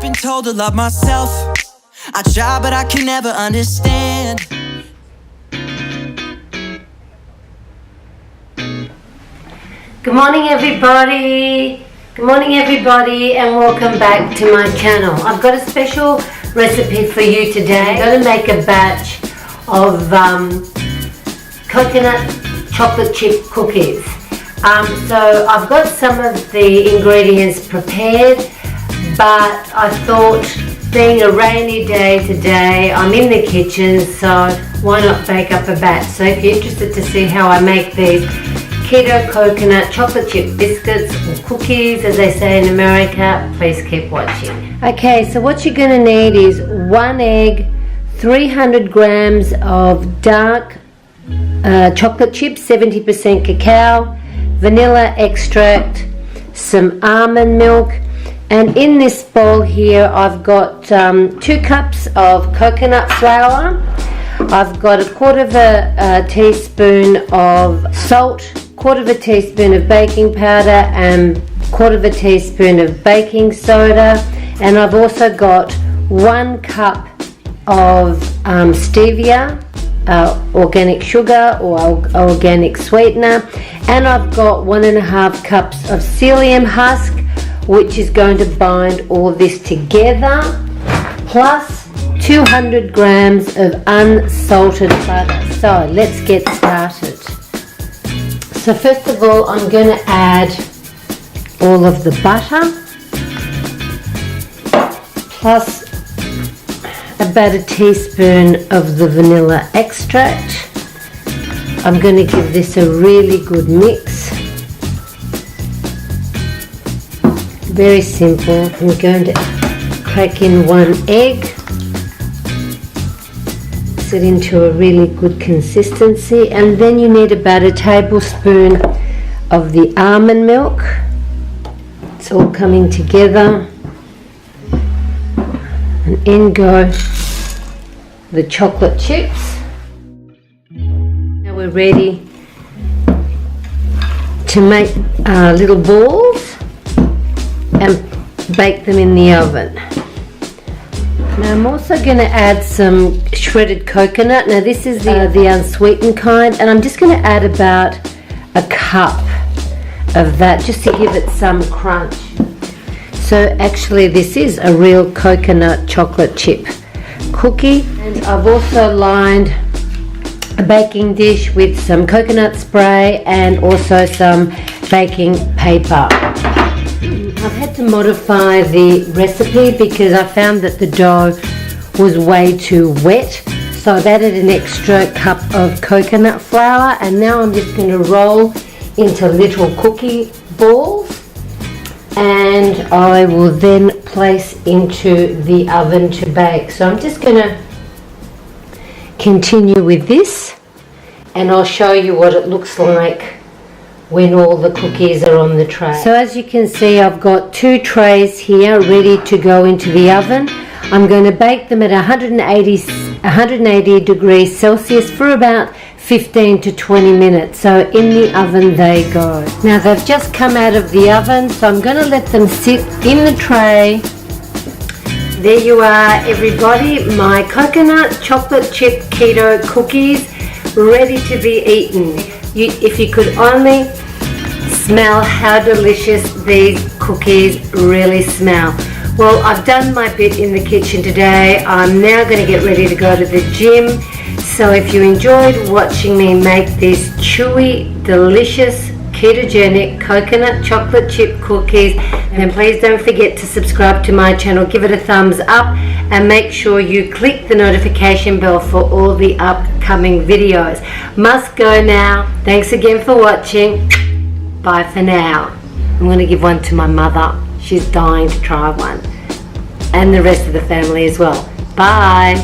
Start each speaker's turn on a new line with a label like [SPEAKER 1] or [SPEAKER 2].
[SPEAKER 1] been told to love myself. I try, but I can never understand.
[SPEAKER 2] Good morning, everybody. Good morning, everybody, and welcome back to my channel. I've got a special recipe for you today. I'm going to make a batch of coconut chocolate chip cookies. So I've got some of the ingredients prepared, but I thought, being a rainy day today, I'm in the kitchen, so why not bake up a batch? So if you're interested to see how I make these Keto coconut chocolate chip biscuits or cookies, as they say in America, please keep watching. Okay, so what you're going to need is 1 egg, 300 grams of dark chocolate chips, 70% cacao, vanilla extract, some almond milk, and in this bowl here I've got 2 cups of coconut flour. I've got 1/4 teaspoon of salt, 1/4 teaspoon of baking powder, and 1/4 teaspoon of baking soda, and I've also got 1 cup of stevia, organic sugar or organic sweetener, and I've got 1.5 cups of psyllium husk, which is going to bind all this together, plus 200 grams of unsalted butter. So let's get started. So first of all, I'm going to add all of the butter, plus about 1 teaspoon of the vanilla extract. I'm going to give this a really good mix. Very simple. I'm going to crack in 1 egg. It into a really good consistency, and then you need about 1 tablespoon of the almond milk. It's all coming together, and in go the chocolate chips. Now we're ready to make little balls and bake them in the oven. Now I'm also going to add some shredded coconut. Now this is the unsweetened kind, and I'm just going to add about 1 cup of that just to give it some crunch. So actually this is a real coconut chocolate chip cookie, and I've also lined a baking dish with some coconut spray and also some baking paper. I've had to modify the recipe because I found that the dough was way too wet, so I've added an extra cup of coconut flour, and now I'm just going to roll into little cookie balls, and I will then place into the oven to bake. So I'm just going to continue with this, and I'll show you what it looks like when all the cookies are on the tray. So as you can see, I've got 2 trays here ready to go into the oven. I'm going to bake them at 180 degrees Celsius for about 15 to 20 minutes. So in the oven they go. Now they've just come out of the oven, so I'm going to let them sit in the tray. There you are, everybody, my coconut chocolate chip keto cookies ready to be eaten. If you could only smell how delicious these cookies really smell. Well,Ve done my bit in the kitchen today. I'm now going to get ready to go to the gym. So if you enjoyed watching me make these chewy, delicious, ketogenic coconut chocolate chip cookies, then please don't forget to subscribe to my channel, give it a thumbs up, and make sure you click the notification bell for all the upcoming videos. Must go now. Thanks again for watching. Bye for now. I'm going to give one to my mother. She's dying to try one. And the rest of the family as well. Bye.